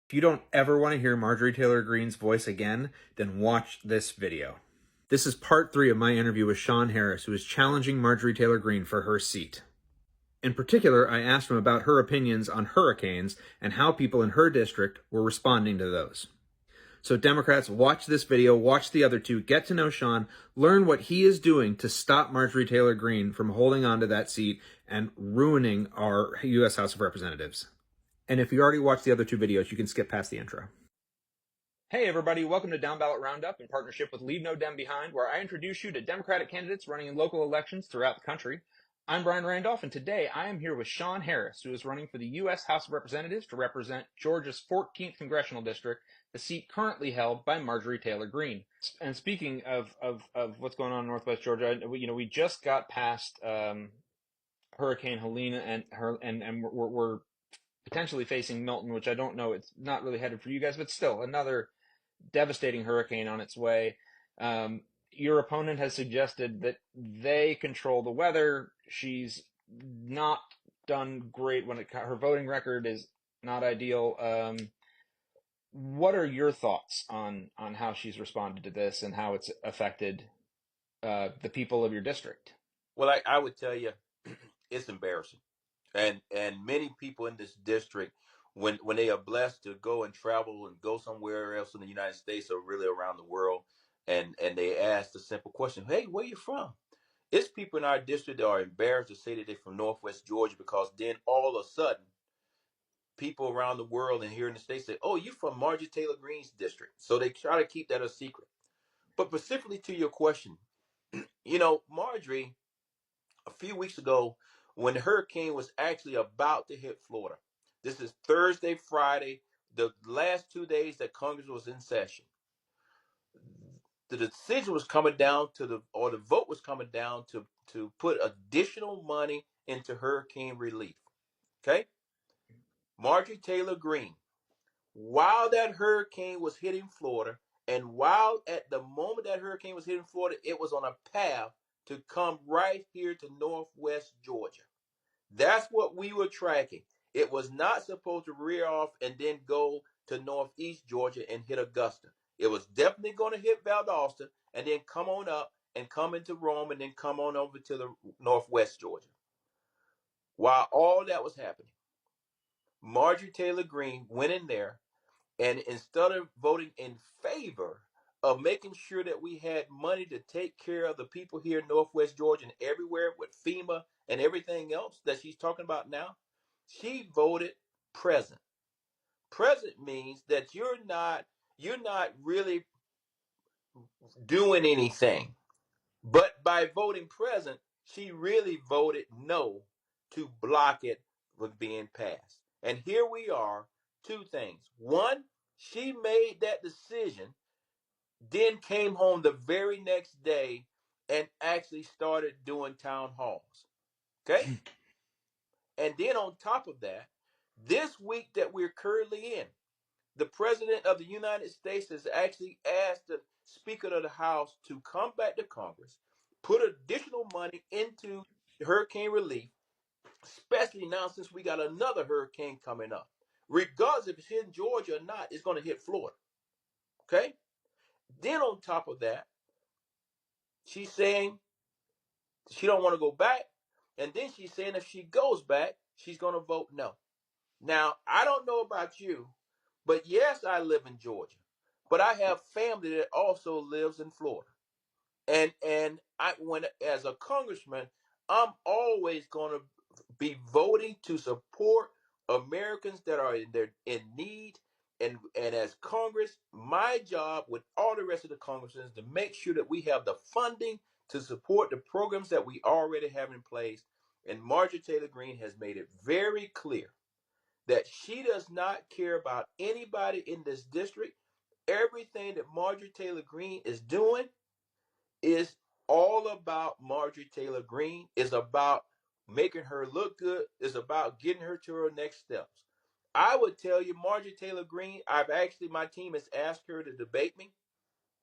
If you don't ever want to hear Marjorie Taylor Greene's voice again, then watch this video. This is part 3 of my interview with Sean Harris, who is challenging Marjorie Taylor Greene for her seat. In particular, I asked him about her opinions on hurricanes and how people in her district were responding to those. So Democrats, watch this video, watch the other two, get to know Sean, learn what he is doing to stop Marjorie Taylor Greene from holding on to that seat and ruining our U.S. House of Representatives. And if you already watched the other two videos, you can skip past the intro. Hey everybody, welcome to Down Ballot Roundup in partnership with Leave No Dem Behind, where I introduce you to Democratic candidates running in local elections throughout the country. I'm Brian Randolph, and today I am here with Sean Harris, who is running for the U.S. House of Representatives to represent Georgia's 14th Congressional District, the seat currently held by Marjorie Taylor Greene. And speaking of what's going on in Northwest Georgia, we just got past Hurricane Helene, and we're potentially facing Milton, which I don't know. It's not really headed for you guys, but still another devastating hurricane on its way. Your opponent has suggested that they control the weather. She's not done great when her voting record is not ideal. What are your thoughts on how she's responded to this and how it's affected the people of your district? Well, I would tell you, it's embarrassing, and many people in this district, when they are blessed to go and travel and go somewhere else in the United States or really around the world, and they ask the simple question, "Hey, where you from?" It's people in our district that are embarrassed to say that they're from Northwest Georgia, because then all of a sudden, people around the world and here in the States say, "Oh, you're from Marjorie Taylor Greene's district," so they try to keep that a secret. But specifically to your question, Marjorie, a few weeks ago, when the hurricane was actually about to hit Florida. This is Thursday, Friday, the last 2 days that Congress was in session. The decision was coming down the vote was coming down to put additional money into hurricane relief. Okay? Marjorie Taylor Greene, while that hurricane was hitting Florida, and while at the moment that hurricane was hitting Florida, it was on a path to come right here to Northwest Georgia. That's what we were tracking. It was not supposed to rear off and then go to Northeast Georgia and hit Augusta. It was definitely going to hit Valdosta and then come on up and come into Rome and then come on over to the Northwest Georgia. While all that was happening, Marjorie Taylor Greene went in there, and instead of voting in favor of making sure that we had money to take care of the people here in Northwest Georgia and everywhere with FEMA and everything else that she's talking about now, she voted present. Present means that you're not really doing anything. But by voting present, she really voted no to block it from being passed. And here we are, two things. One, she made that decision, then came home the very next day and actually started doing town halls. Okay? And then on top of that, this week that we're currently in, the President of the United States has actually asked the Speaker of the House to come back to Congress, put additional money into hurricane relief, especially now since we got another hurricane coming up. Regardless if it's in Georgia or not, it's going to hit Florida. Okay? Then on top of that, she's saying she don't want to go back, and then she's saying if she goes back, she's going to vote no. Now, I don't know about you, but yes, I live in Georgia, but I have family that also lives in Florida. And when as a congressman, I'm always going to be voting to support Americans that are in need. And as Congress, my job with all the rest of the congressmen is to make sure that we have the funding to support the programs that we already have in place. And Marjorie Taylor Greene has made it very clear that she does not care about anybody in this district. Everything that Marjorie Taylor Greene is doing is all about Marjorie Taylor Greene, is about making her look good, is about getting her to her next steps. I would tell you, Marjorie Taylor Greene, my team has asked her to debate me.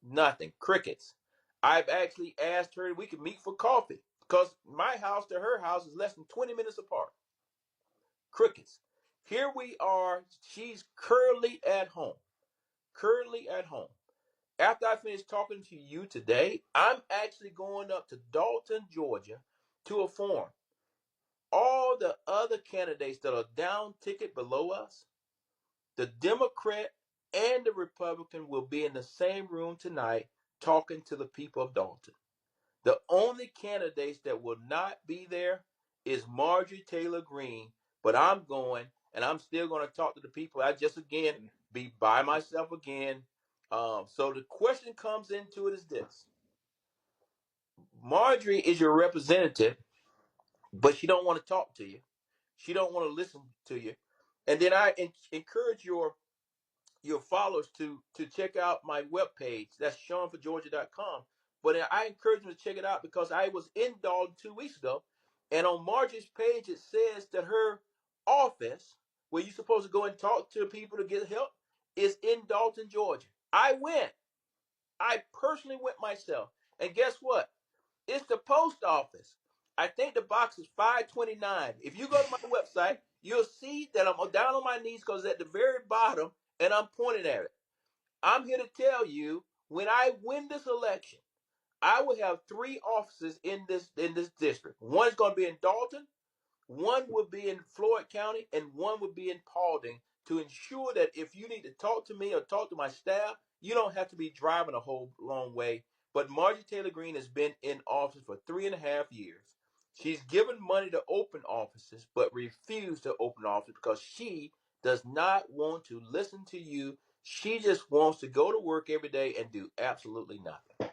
Nothing. Crickets. I've actually asked her if we could meet for coffee, because my house to her house is less than 20 minutes apart. Crickets. Here we are. She's currently at home. Currently at home. After I finish talking to you today, I'm actually going up to Dalton, Georgia to inform all the other candidates that are down ticket below us. The Democrat and the Republican will be in the same room tonight talking to the people of Dalton. The only candidates that will not be there is Marjorie Taylor Greene, but I'm going and I'm still going to talk to the people. I just again be by myself again. So the question comes into it is this: Marjorie is your representative, but she don't want to talk to you. She don't want to listen to you. And then I encourage your followers to check out my webpage. That's SeanForGeorgia.com. But I encourage them to check it out because I was in Dalton 2 weeks ago, and on Margie's page it says that her office, where you're supposed to go and talk to people to get help, is in Dalton, Georgia. I went. I personally went myself. And guess what? It's the post office. I think the box is 529. If you go to my website, you'll see that I'm down on my knees because it's at the very bottom and I'm pointing at it. I'm here to tell you, when I win this election, I will have 3 offices in this district. One is going to be in Dalton, one will be in Floyd County, and one will be in Paulding, to ensure that if you need to talk to me or talk to my staff, you don't have to be driving a whole long way. But Marjorie Taylor Greene has been in office for 3.5 years. She's given money to open offices, but refused to open office because she does not want to listen to you. She just wants to go to work every day and do absolutely nothing.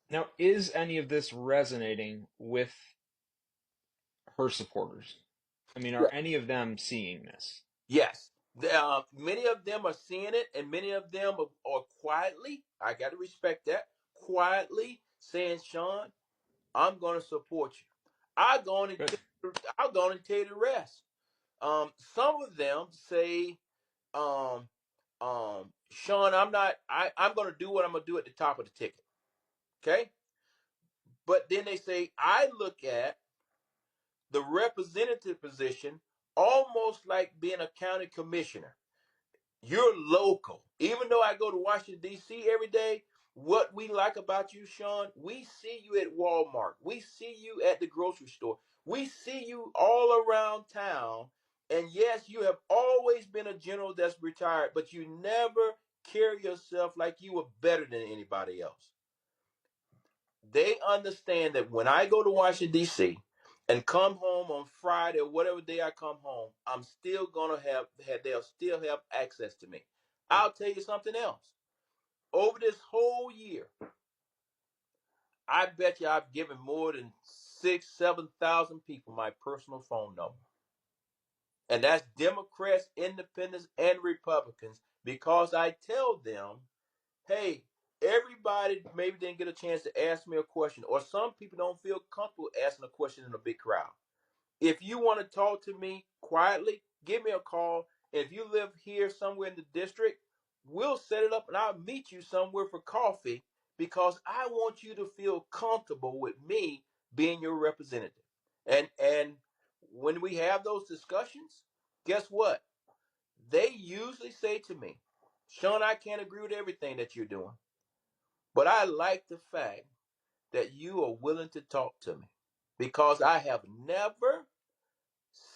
Now, is any of this resonating with her supporters? I mean, are any of them seeing this? Yes. Many of them are seeing it, and many of them are quietly, I got to respect that, quietly saying, Sean, I'm going to support you. I'll go on and tell you the rest. Some of them say, Sean, I'm going to do what I'm going to do at the top of the ticket. Okay? But then they say, I look at the representative position almost like being a county commissioner. You're local. Even though I go to Washington, D.C. every day, what we like about you, Sean, we see you at Walmart. We see you at the grocery store. We see you all around town. And yes, you have always been a general that's retired, but you never carry yourself like you were better than anybody else. They understand that when I go to Washington, D.C., and come home on Friday or whatever day I come home, I'm still going to they'll still have access to me. I'll tell you something else. Over this whole year, I bet you I've given more than 7,000 people my personal phone number. And that's Democrats, Independents, and Republicans, because I tell them, hey, everybody maybe didn't get a chance to ask me a question, or some people don't feel comfortable asking a question in a big crowd. If you want to talk to me quietly, give me a call. If you live here somewhere in the district, we'll set it up and I'll meet you somewhere for coffee, because I want you to feel comfortable with me being your representative. And when we have those discussions, guess what? They usually say to me, Sean, I can't agree with everything that you're doing, but I like the fact that you are willing to talk to me, because I have never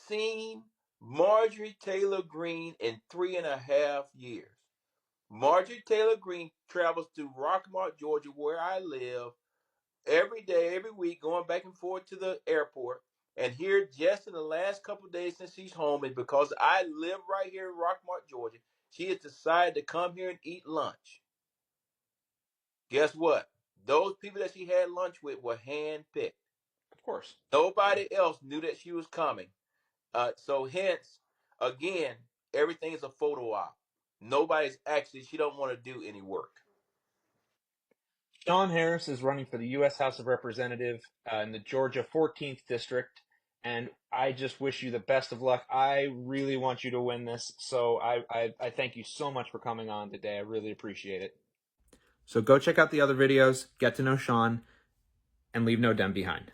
seen Marjorie Taylor Greene in 3.5 years. Marjorie Taylor Greene travels to Rockmart, Georgia, where I live, every day, every week, going back and forth to the airport. And here, just in the last couple of days since she's home, and because I live right here in Rockmart, Georgia, she has decided to come here and eat lunch. Guess what? Those people that she had lunch with were handpicked. Of course. Nobody else knew that she was coming. So hence, again, everything is a photo op. She don't want to do any work. Sean Harris is running for the U.S. House of Representatives in the Georgia 14th District, and I just wish you the best of luck. I really want you to win this, so I thank you so much for coming on today. I really appreciate it. So go check out the other videos, get to know Sean, and leave no Dem behind.